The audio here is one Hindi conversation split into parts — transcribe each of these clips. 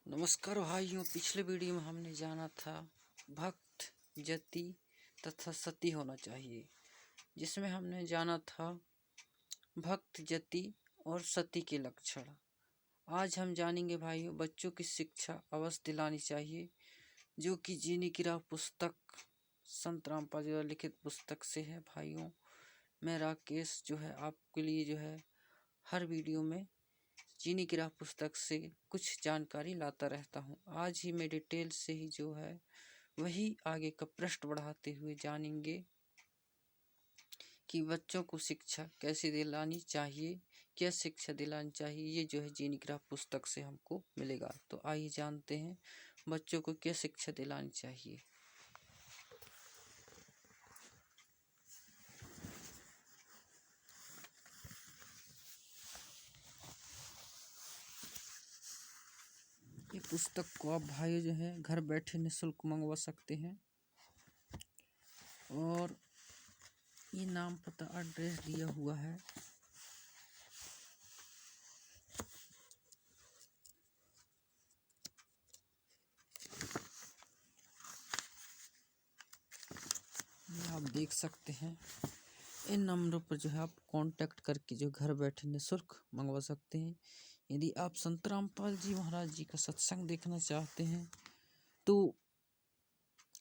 नमस्कार भाइयों, पिछले वीडियो में हमने जाना था भक्त, जति तथा सती होना चाहिए, जिसमें हमने जाना था भक्त, जति और सती के लक्षण। आज हम जानेंगे भाइयों, बच्चों की शिक्षा अवश्य दिलानी चाहिए, जो कि जीने की राह पुस्तक संत रामपाल जी द्वारा लिखित पुस्तक से है। भाइयों, मैं राकेश जो है आपके लिए जो है हर वीडियो में जीने की राह पुस्तक से कुछ जानकारी लाता रहता हूँ। आज ही मैं डिटेल से ही जो है वही आगे का प्रश्न बढ़ाते हुए जानेंगे कि बच्चों को शिक्षा कैसे दिलानी चाहिए, क्या शिक्षा दिलानी चाहिए। ये जो है जीने की राह पुस्तक से हमको मिलेगा। तो आइए जानते हैं बच्चों को क्या शिक्षा दिलानी चाहिए। ये पुस्तक को आप भाइयों जो है घर बैठे निःशुल्क मंगवा सकते हैं और ये नाम, पता, एड्रेस दिया हुआ है। ये आप देख सकते हैं। इन नंबरों पर जो है आप कांटेक्ट करके जो घर बैठे निःशुल्क मंगवा सकते हैं। यदि आप संत रामपाल जी महाराज जी का सत्संग देखना चाहते हैं तो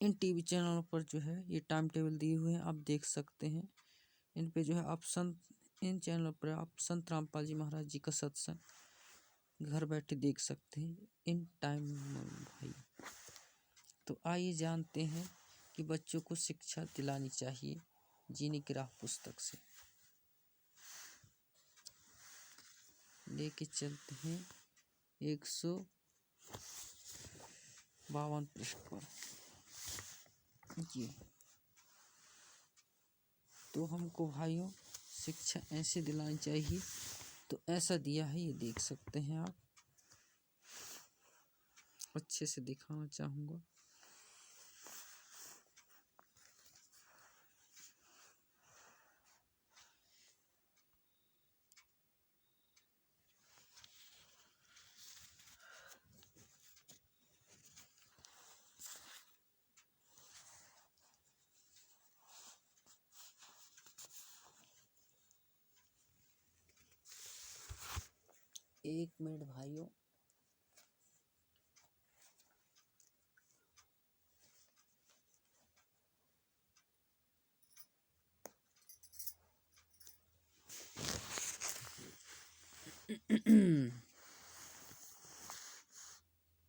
इन टीवी चैनलों पर जो है ये टाइम टेबल दिए हुए हैं, आप देख सकते हैं। इन पे जो है इन चैनलों पर आप संत रामपाल जी महाराज जी का सत्संग घर बैठे देख सकते हैं इन टाइम में भाई। तो आइए जानते हैं कि बच्चों को शिक्षा दिलानी चाहिए जीने की राह पुस्तक से। लेके चलते हैं 152 पृष्ठ पर। ये तो हमको भाइयों शिक्षा ऐसे दिलानी चाहिए, तो ऐसा दिया है, ये देख सकते हैं आप। अच्छे से दिखाना चाहूँगा। एक मिनट भाइयों।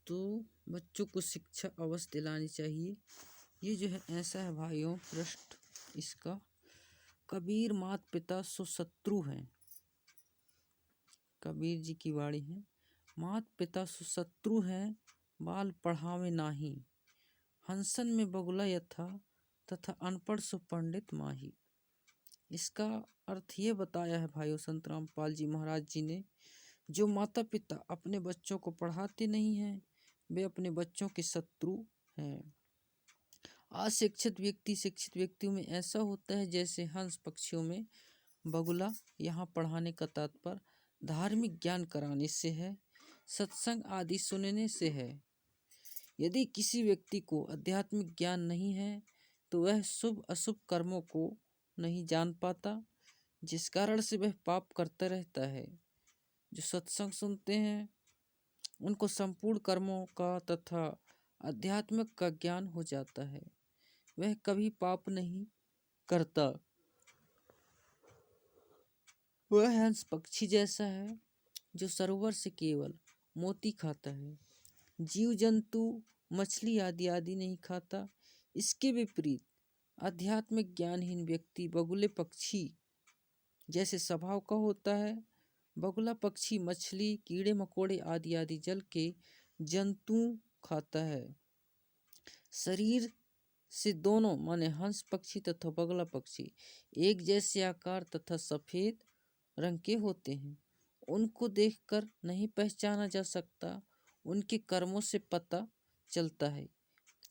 तो बच्चों को शिक्षा अवश्य दिलानी चाहिए। ये जो है ऐसा है भाइयों, पृष्ठ इसका, कबीर मात पिता सो शत्रु हैं। कबीर जी की वाणी है। मात पिता सो शत्रु हैं, बाल पढ़ावे नाही। हंसन में बगुला यथा, तथा अनपढ़ सो पंडित माही। इसका अर्थ ये बताया है भाइयों संत रामपाल जी महाराज जी ने, जो माता पिता अपने बच्चों को पढ़ाते नहीं हैं वे अपने बच्चों के शत्रु हैं। अशिक्षित व्यक्ति शिक्षित व्यक्तियों में ऐसा होता है जैसे हंस पक्षियों में बगुला। यहाँ पढ़ाने का तात्पर्य धार्मिक ज्ञान कराने से है, सत्संग आदि सुनने से है। यदि किसी व्यक्ति को आध्यात्मिक ज्ञान नहीं है तो वह शुभ अशुभ कर्मों को नहीं जान पाता, जिस कारण से वह पाप करता रहता है। जो सत्संग सुनते हैं उनको संपूर्ण कर्मों का तथा आध्यात्मिक का ज्ञान हो जाता है, वह कभी पाप नहीं करता। वह हंस पक्षी जैसा है जो सरोवर से केवल मोती खाता है, जीव जंतु मछली आदि आदि नहीं खाता। इसके विपरीत आध्यात्मिक ज्ञानहीन व्यक्ति बगुले पक्षी जैसे स्वभाव का होता है। बगुला पक्षी मछली, कीड़े मकोड़े आदि आदि जल के जंतु खाता है। शरीर से दोनों माने हंस पक्षी तथा बगुला पक्षी एक जैसे आकार तथा सफेद रंग के होते हैं। उनको देखकर नहीं पहचाना जा सकता, उनके कर्मों से पता चलता है।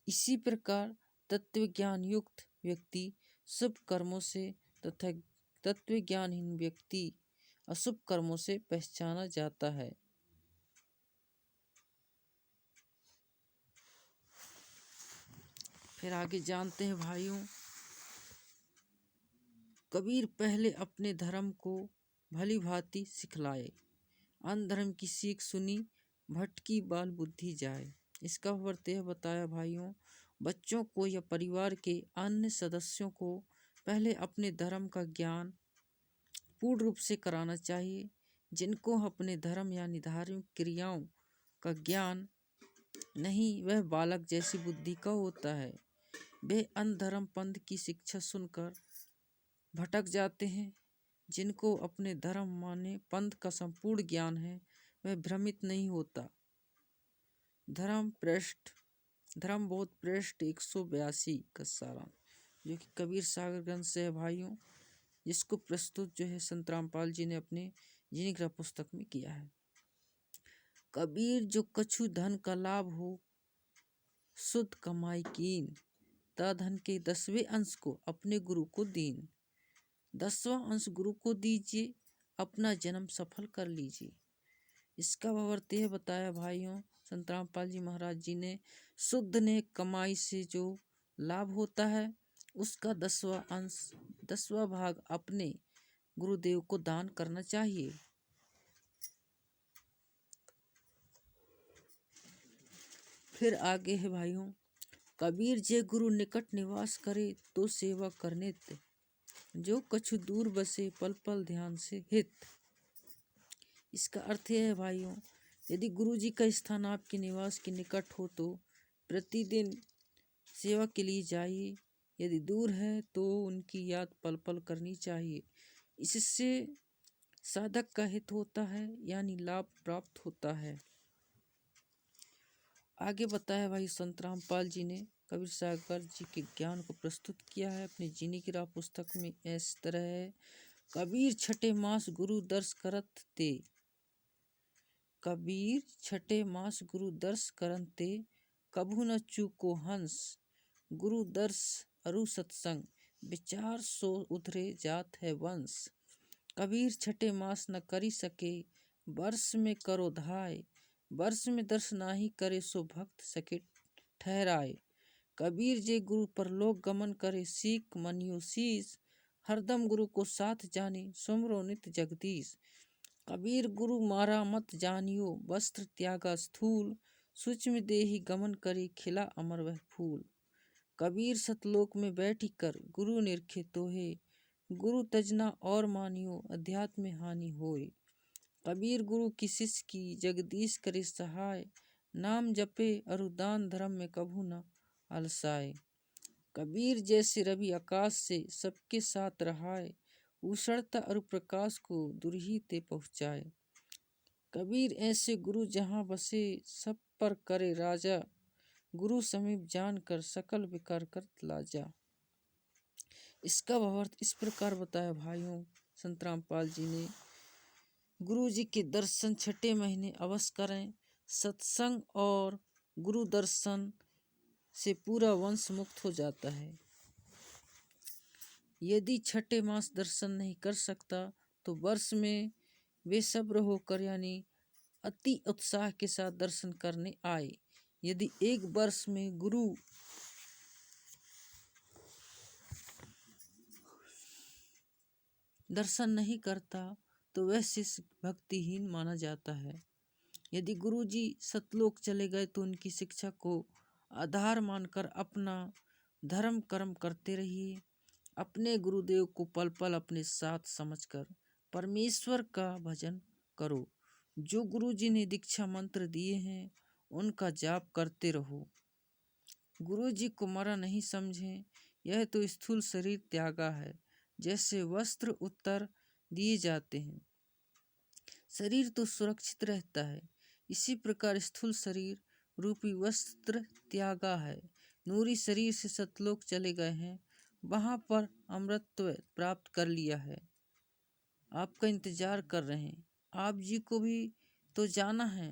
इसी प्रकार तत्व ज्ञान युक्त व्यक्ति शुभ कर्मों से तथा तत्व ज्ञानहीन व्यक्ति अशुभ कर्मों से पहचाना जाता है। फिर आगे जानते हैं भाइयों, कबीर पहले अपने धर्म को भली भांति सिखलाए, अनधर्म की सीख सुनी, भटकी बाल बुद्धि जाए। इसका अर्थ यह बताया भाइयों, बच्चों को या परिवार के अन्य सदस्यों को पहले अपने धर्म का ज्ञान पूर्ण रूप से कराना चाहिए। जिनको अपने धर्म यानी धार्मिक क्रियाओं का ज्ञान नहीं, वह बालक जैसी बुद्धि का होता है। वे अनधर्म पंथ की शिक्षा सुनकर भटक जाते हैं। जिनको अपने धर्म माने पंथ का संपूर्ण ज्ञान है, वह भ्रमित नहीं होता। धर्म बहुत पृष्ठ 182 का सारांश, जो कि कबीर सागर ग्रंथ से है भाइयों, जिसको प्रस्तुत जो है संत रामपाल जी ने अपने जीनी ग्रह पुस्तक में किया है। कबीर जो कछु धन का लाभ हो, शुद्ध कमाई कीन, ता धन के 10वें अंश को अपने गुरु को दीन। 10वां अंश गुरु को दीजिए, अपना जन्म सफल कर लीजिए। इसका भावार्थ यह बताया भाइयों संत रामपाल जी महाराज जी ने, शुद्ध ने कमाई से जो लाभ होता है, उसका 10वां भाग अपने गुरुदेव को दान करना चाहिए। फिर आगे है भाइयों, कबीर जे गुरु निकट निवास करे, तो सेवा करने ते, जो कछु दूर बसे पल पल ध्यान से हित। इसका अर्थ यह है भाइयों, यदि गुरु जी का स्थान आपके निवास के निकट हो तो प्रतिदिन सेवा के लिए जाइए। यदि दूर है तो उनकी याद पल पल करनी चाहिए। इससे साधक का हित होता है, यानी लाभ प्राप्त होता है। आगे बताया भाई संत रामपाल जी ने कबीर सागर जी के ज्ञान को प्रस्तुत किया है अपनी जीनी की राह पुस्तक में। इस तरह है, कबीर छठे मास गुरु दर्श करत ते, कबीर छठे मास गुरु दर्श करन ते, कभू न चूको हंस, गुरु दर्श अरु सत्संग, विचार सो उधरे जात है वंश। कबीर छठे मास न करी सके, वर्ष में करो धाय, वर्ष में दर्श नाही करे, सो भक्त सके ठहराए। कबीर जे गुरु परलोक गमन करे, सीख मनियो शीस, हरदम गुरु को साथ जाने, सुमरो नित जगदीश। कबीर गुरु मारा मत जानियो, वस्त्र त्यागा स्थूल, सूक्ष्म देही गमन करे, खिला अमर वह फूल। कबीर सतलोक में बैठी कर, गुरु निरखे तोहे, गुरु तजना और मानियो, अध्यात्म में हानि होए। कबीर गुरु की शिष्य की, जगदीश करे सहाय, नाम जपे अरु दान धर्म में कभू न अलसाए। कबीर जैसे रवि आकाश से सबके साथ रहाए, उषड़ता अरु प्रकाश को दुरही ते पहुँचाए। कबीर ऐसे गुरु जहाँ बसे, सब पर करे राजा, गुरु समीप जान कर सकल विकार कर लाजा। इसका भावार्थ इस प्रकार बताया भाइयों संत रामपाल जी ने, गुरु जी के दर्शन छठे महीने अवश्य करें। सत्संग और गुरु दर्शन से पूरा वंश मुक्त हो जाता है। यदि छठे मास दर्शन नहीं कर सकता तो वर्ष में बेसब्र होकर यानी अति उत्साह के साथ दर्शन करने आए। यदि एक वर्ष में गुरु दर्शन नहीं करता तो वह शिष्य भक्तिहीन माना जाता है। यदि गुरु जी सतलोक चले गए तो उनकी शिक्षा को आधार मानकर अपना धर्म कर्म करते रहिए। अपने गुरुदेव को पल पल अपने साथ समझकर परमेश्वर का भजन करो। जो गुरु जी ने दीक्षा मंत्र दिए हैं उनका जाप करते रहो। गुरु जी को मरा नहीं समझें, यह तो स्थूल शरीर त्यागा है। जैसे वस्त्र उत्तर दिए जाते हैं, शरीर तो सुरक्षित रहता है, इसी प्रकार स्थूल शरीर रूपी वस्त्र त्यागा है। नूरी शरीर से सतलोक चले गए हैं, वहाँ पर अमृतत्व प्राप्त कर लिया है, आपका इंतजार कर रहे हैं। आप जी को भी तो जाना है,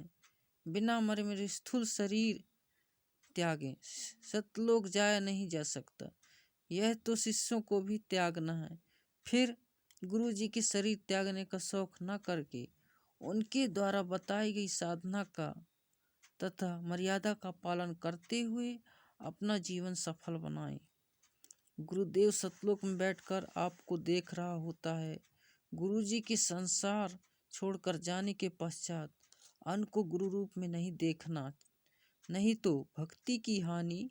बिना मरे मेरे स्थूल शरीर त्यागें, सतलोक जाया नहीं जा सकता। यह तो शिष्यों को भी त्यागना है। फिर गुरु जी के शरीर त्यागने का शौक न करके उनके द्वारा बताई गई साधना का तथा मर्यादा का पालन करते हुए अपना जीवन सफल बनाएं। गुरुदेव सतलोक में बैठकर आपको देख रहा होता है। गुरुजी के संसार छोड़कर जाने के पश्चात अन्न को गुरु रूप में नहीं देखना, नहीं तो भक्ति की हानि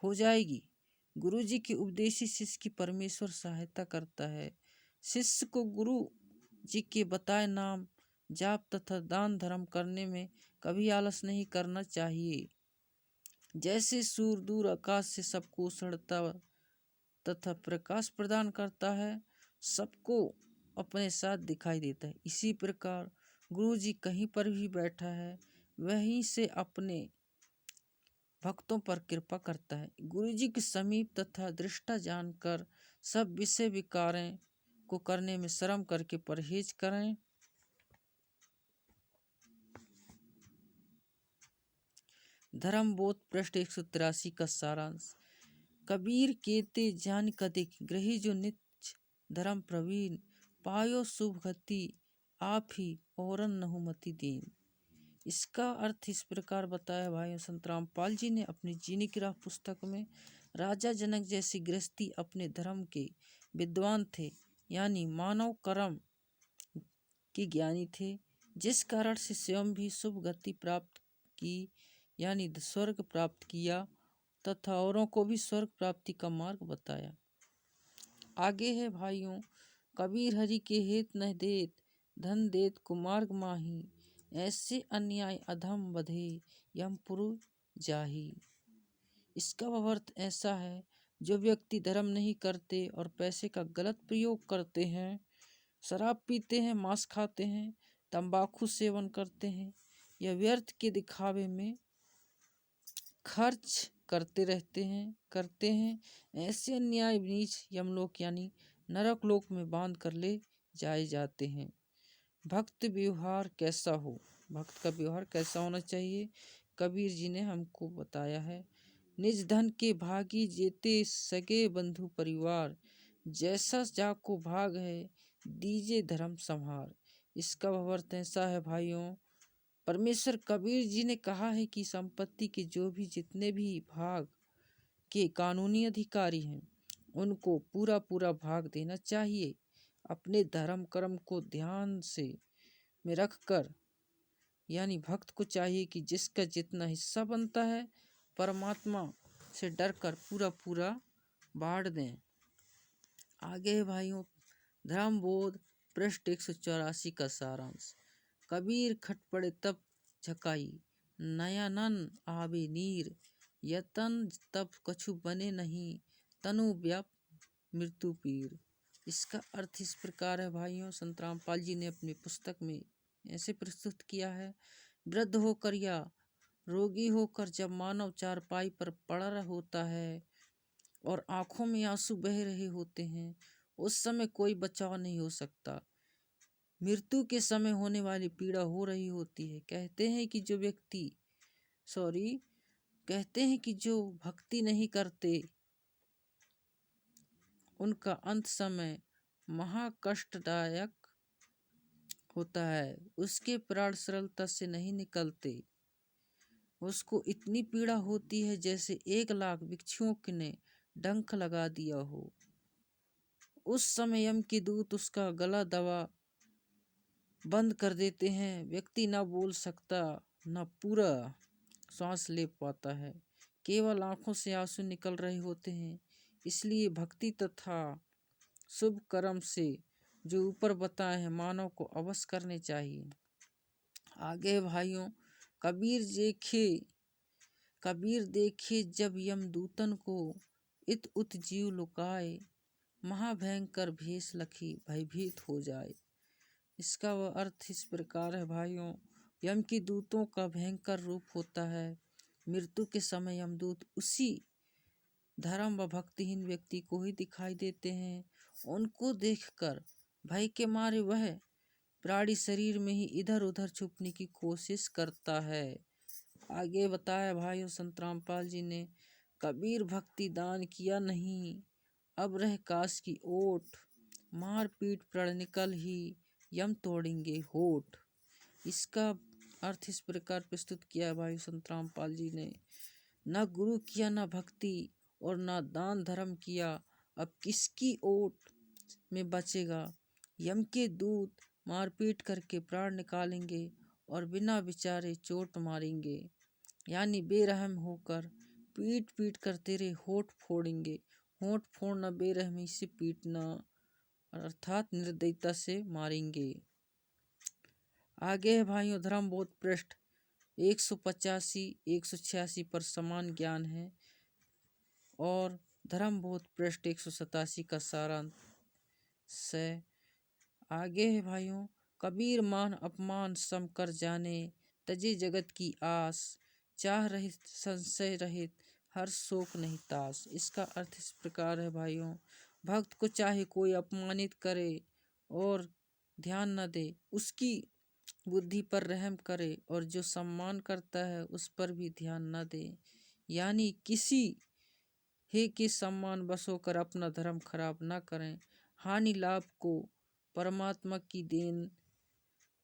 हो जाएगी। गुरुजी के उपदेशी शिष्य की परमेश्वर सहायता करता है। शिष्य को गुरु जी के बताए नाम जाप तथा दान धर्म करने में कभी आलस नहीं करना चाहिए। जैसे सूर्य दूर आकाश से सबको उछाड़ता तथा प्रकाश प्रदान करता है, सबको अपने साथ दिखाई देता है, इसी प्रकार गुरु जी कहीं पर भी बैठा है, वहीं से अपने भक्तों पर कृपा करता है। गुरु जी के समीप तथा दृष्टा जानकर सब विषय विकारें को करने में शर्म करके परहेज करें। धर्म बोध पृष्ठ 183 का सारांश। कबीर केते जान कदिक ग्रही जो नित्य धर्म प्रवीण, पायो शुभ गति आप ही औरन नहुमति दीन। इसका अर्थ इस प्रकार बताया भाई संत रामपाल जी ने अपनी जीने की राह पुस्तक में। राजा जनक जैसी गृहस्थी अपने धर्म के विद्वान थे, यानी मानव कर्म के ज्ञानी थे, जिस कारण से स्वयं भी शुभ गति प्राप्त की, यानी स्वर्ग प्राप्त किया तथा औरों को भी स्वर्ग प्राप्ति का मार्ग बताया। आगे है भाइयों, कबीर हरि के हेत न देत, धन देत कुमार्ग माही, ऐसे अन्याय अधम बधे यमपुरु जाही। इसका अर्थ ऐसा है, जो व्यक्ति धर्म नहीं करते और पैसे का गलत प्रयोग करते हैं, शराब पीते हैं, मांस खाते हैं, तंबाकू सेवन करते हैं या व्यर्थ के दिखावे में खर्च करते हैं, ऐसे अन्याय नीच यमलोक यानी नरक लोक में बांध कर ले जाए जाते हैं। भक्त व्यवहार कैसा हो, भक्त का व्यवहार कैसा होना चाहिए, कबीर जी ने हमको बताया है। निज धन के भागी जेते सगे बंधु परिवार, जैसा जाको भाग है दीजे धर्म संहार। इसका अर्थ ऐसा है भाइयों, परमेश्वर कबीर जी ने कहा है कि संपत्ति के जो भी जितने भी भाग के कानूनी अधिकारी हैं, उनको पूरा पूरा भाग देना चाहिए। अपने धर्म कर्म को ध्यान से में रखकर, यानी भक्त को चाहिए कि जिसका जितना हिस्सा बनता है परमात्मा से डरकर पूरा पूरा बांट दें। आगे भाइयों, धर्म बोध पृष्ठ 184 का सारांश। कबीर खट पड़े तब झकाई, नयनन आवे नीर, यतन तब कछु बने नहीं, तनु व्याप मृत्यु पीर। इसका अर्थ इस प्रकार है भाइयों, संत रामपाल जी ने अपनी पुस्तक में ऐसे प्रस्तुत किया है। वृद्ध होकर या रोगी होकर जब मानव चारपाई पर पड़ा होता है और आंखों में आंसू बह रहे होते हैं, उस समय कोई बचाव नहीं हो सकता। मृत्यु के समय होने वाली पीड़ा हो रही होती है। कहते हैं कि जो भक्ति नहीं करते, उनका अंत समय महाकष्टदायक होता है। उसके प्राण सरलता से नहीं निकलते, उसको इतनी पीड़ा होती है जैसे 1,00,000 भिक्षुओं ने डंक लगा दिया हो। उस समय यम के दूत उसका गला दबा बंद कर देते हैं। व्यक्ति ना बोल सकता, ना पूरा सांस ले पाता है, केवल आंखों से आंसू निकल रहे होते हैं। इसलिए भक्ति तथा शुभ कर्म से जो ऊपर बताए हैं, मानव को अवश्य करने चाहिए। आगे भाइयों, कबीर देखे जब यमदूतन को, इत उत जीव लुकाए, महाभयंकर भेष लखी भयभीत हो जाए। इसका वह अर्थ इस प्रकार है भाइयों, यम के दूतों का भयंकर रूप होता है। मृत्यु के समय यमदूत उसी धर्म व भक्तिहीन व्यक्ति को ही दिखाई देते हैं। उनको देखकर भय के मारे वह प्राणी शरीर में ही इधर उधर छुपने की कोशिश करता है। आगे बताया भाइयों संत रामपाल जी ने, कबीर भक्ति दान किया नहीं, अब रह काश की ओट, मार पीट प्रण निकल ही यम तोड़ेंगे होठ। इसका अर्थ इस प्रकार प्रस्तुत किया भाई संत रामपाल जी ने। न गुरु किया न भक्ति और न दान धर्म किया, अब किसकी ओट में बचेगा। यम के दूत मारपीट करके प्राण निकालेंगे और बिना विचारे चोट मारेंगे, यानी बेरहम होकर पीट पीट कर तेरे होठ फोड़ेंगे। होठ फोड़ना बेरहमी से पीटना, अर्थात निर्दयता से मारेंगे। आगे है भाइयों धर्म बोध पृष्ठ 185 186 पर समान ज्ञान है, और धर्म बोध पृष्ठ 187 का सारांश से। आगे है भाइयों, कबीर मान अपमान सम कर जाने, तजे जगत की आस, चाह रहित संशय रहित हर शोक नहीं तास। इसका अर्थ इस प्रकार है भाइयों, भक्त को चाहे कोई अपमानित करे और ध्यान न दे, उसकी बुद्धि पर रहम करे, और जो सम्मान करता है उस पर भी ध्यान न दे, यानी किसी हे के सम्मान बस होकर अपना धर्म खराब न करें। हानि लाभ को परमात्मा की देन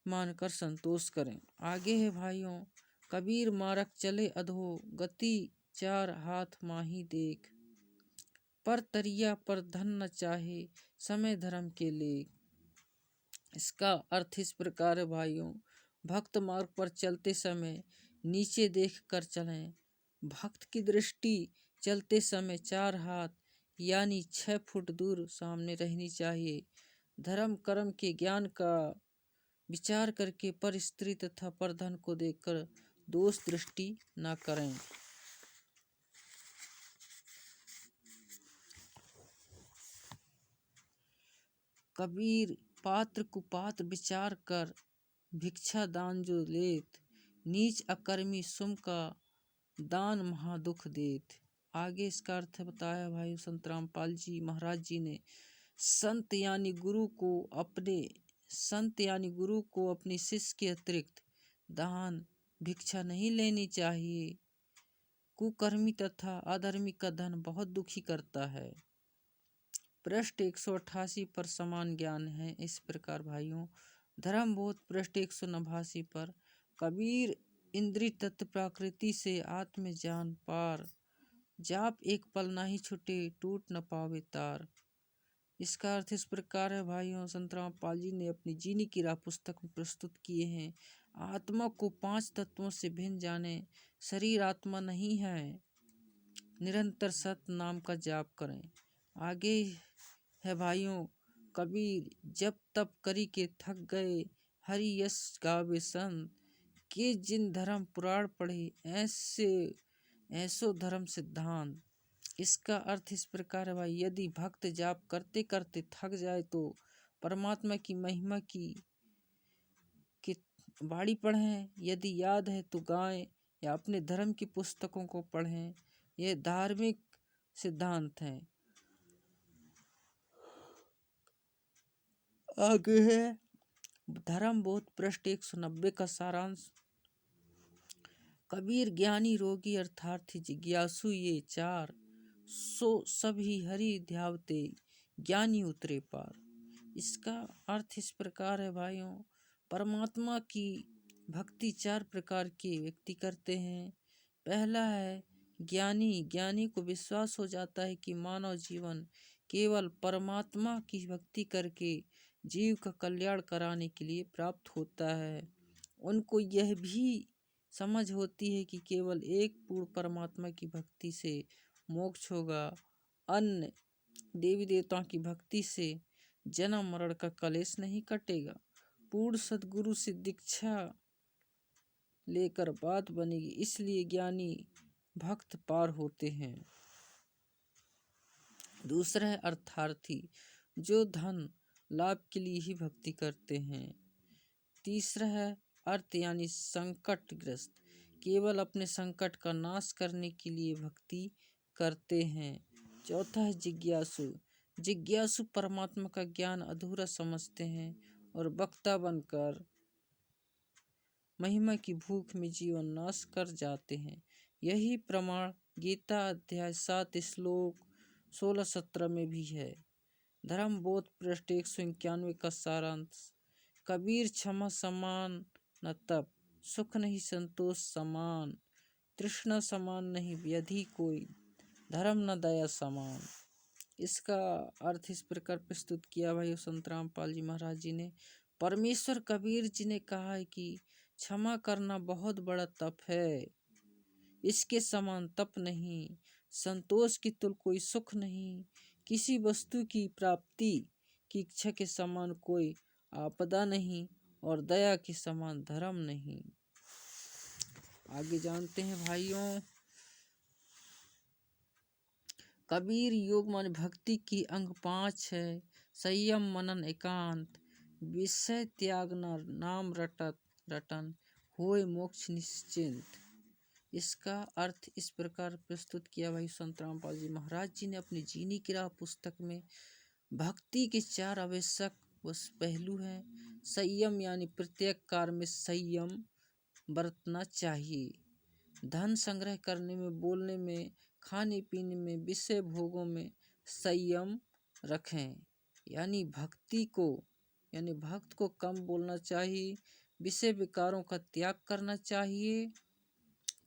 मानकर संतोष करें। आगे है भाइयों, कबीर मारक चले अधो, गति चार हाथ माही देख, पर तरिया पर धन न चाहे, समय धर्म के लेख। इसका अर्थ इस प्रकार है भाइयों, भक्त मार्ग पर चलते समय नीचे देख कर चलें। भक्त की दृष्टि चलते समय 4 हाथ यानी 6 फुट दूर सामने रहनी चाहिए। धर्म कर्म के ज्ञान का विचार करके पर स्त्री तथा पर धन को देखकर दोष दृष्टि न करें। कबीर पात्र कुपात्र विचार कर, भिक्षा दान जो लेत, नीच अकर्मी सुम का दान महादुख देत। आगे इसका अर्थ बताया भाई संत रामपाल जी महाराज जी ने। संत यानी गुरु को अपने शिष्य के अतिरिक्त दान भिक्षा नहीं लेनी चाहिए। कुकर्मी तथा अधर्मी का धन बहुत दुखी करता है। पृष्ठ 188 पर समान ज्ञान है इस प्रकार भाइयों। धर्म बोध पृष्ठ 189 पर, कबीर इंद्रिय तत्व प्रकृति से आत्म जान पार, जाप एक पल नाही छुटे टूट न पावे तार। इसका अर्थ इस प्रकार है भाइयों, संत रामपाल जी ने अपनी जीनी की राह पुस्तक में प्रस्तुत किए हैं। आत्मा को 5 तत्वों से भिन्न जाने, शरीर आत्मा नहीं है, निरंतर सत नाम का जाप करें। आगे है भाइयों, कबीर जब तप करी के थक गए, हरि यश गावे संत, के जिन धर्म पुराण पढ़े ऐसो धर्म सिद्धांत। इसका अर्थ इस प्रकार है भाई, यदि भक्त जाप करते करते थक जाए तो परमात्मा की महिमा की बाणी पढ़ें, यदि याद है तो गाएं या अपने धर्म की पुस्तकों को पढ़ें। यह धार्मिक सिद्धांत हैं। आगे है धर्म बोध पृष्ठ 190 का सारांश। कबीर ज्ञानी रोगी अर्थार्थी जिज्ञासु ये चार, सो सभी हरि ध्यावते ज्ञानी उतरे पार। इसका अर्थ इस प्रकार है भाइयों, परमात्मा की भक्ति 4 प्रकार के व्यक्ति करते हैं। पहला है ज्ञानी। ज्ञानी को विश्वास हो जाता है कि मानव जीवन केवल परमात्मा की भक्ति करके जीव का कल्याण कराने के लिए प्राप्त होता है। उनको यह भी समझ होती है कि केवल एक पूर्ण परमात्मा की भक्ति से मोक्ष होगा, अन्य देवी देवताओं की भक्ति से जन्म मरण का कलेश नहीं कटेगा। पूर्ण सद्गुरु से दीक्षा लेकर बात बनेगी, इसलिए ज्ञानी भक्त पार होते हैं। दूसरा है अर्थार्थी, जो धन लाभ के लिए ही भक्ति करते हैं। तीसरा है अर्थ यानी संकटग्रस्त, केवल अपने संकट का नाश करने के लिए भक्ति करते हैं। चौथा है जिज्ञासु। जिज्ञासु परमात्मा का ज्ञान अधूरा समझते हैं और वक्ता बनकर महिमा की भूख में जीवन नाश कर जाते हैं। यही प्रमाण गीता अध्याय 7 श्लोक 16-17 में भी है। धर्म बोध पृष्ठ 191 का सारांश। कबीर क्षमा समान न तप, सुख नहीं संतोष समान, तृष्णा समान नहीं व्याधि कोई, धर्म न दया समान। इसका अर्थ इस प्रकार प्रस्तुत किया भाई संत रामपाल जी महाराज जी ने। परमेश्वर कबीर जी ने कहा है कि क्षमा करना बहुत बड़ा तप है, इसके समान तप नहीं। संतोष की तुल कोई सुख नहीं, किसी वस्तु की प्राप्ति की इच्छा के समान कोई आपदा नहीं, और दया के समान धर्म नहीं। आगे जानते हैं भाइयों, कबीर योग माने भक्ति की अंग 5 है। संयम मनन एकांत, विषय त्यागना, नाम रटन, होय मोक्ष निश्चिंत। इसका अर्थ इस प्रकार प्रस्तुत किया भाई संत रामपाल जी महाराज जी ने अपनी जीनी की राह पुस्तक में। भक्ति के 4 आवश्यक पहलू हैं। संयम यानी प्रत्येक कार्य में संयम बरतना चाहिए। धन संग्रह करने में, बोलने में, खाने पीने में, विषय भोगों में संयम रखें। यानी भक्त को कम बोलना चाहिए, विषय विकारों का त्याग करना चाहिए,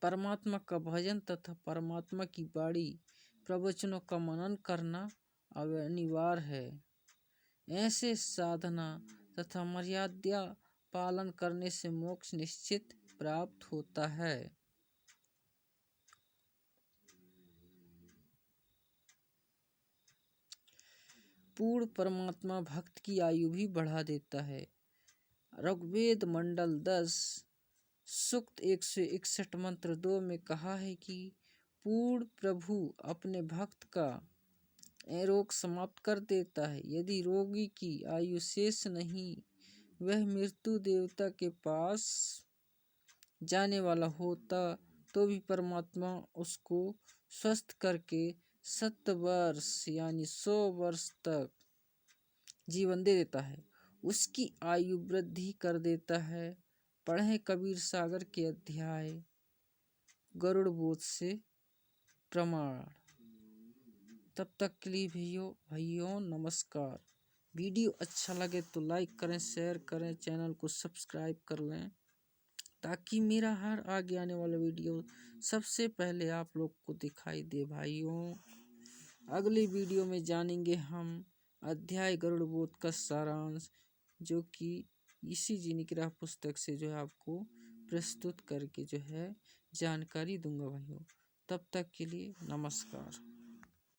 परमात्मा का भजन तथा परमात्मा की वाणी प्रवचनों का मनन करना अनिवार्य है। ऐसे साधना तथा मर्यादा पालन करने से मोक्ष निश्चित प्राप्त होता है। पूर्ण परमात्मा भक्त की आयु भी बढ़ा देता है। ऋग्वेद मंडल 10 सूक्त 161 मंत्र 2 में कहा है कि पूर्ण प्रभु अपने भक्त का रोग समाप्त कर देता है। यदि रोगी की आयु शेष नहीं, वह मृत्यु देवता के पास जाने वाला होता, तो भी परमात्मा उसको स्वस्थ करके 7 वर्ष यानी 100 वर्ष तक जीवन दे देता है, उसकी आयु वृद्धि कर देता है। पढ़ें कबीर सागर के अध्याय गरुड़ बोध से प्रमाण। तब तक के लिए भाइयों नमस्कार। वीडियो अच्छा लगे तो लाइक करें, शेयर करें, चैनल को सब्सक्राइब कर लें, ताकि मेरा हर आगे आने वाला वीडियो सबसे पहले आप लोग को दिखाई दे। भाइयों अगली वीडियो में जानेंगे हम अध्याय गरुड़ बोध का सारांश, जो कि इसी जीनी की राह पुस्तक से जो है आपको प्रस्तुत करके जो है जानकारी दूंगा भाइयों। तब तक के लिए नमस्कार।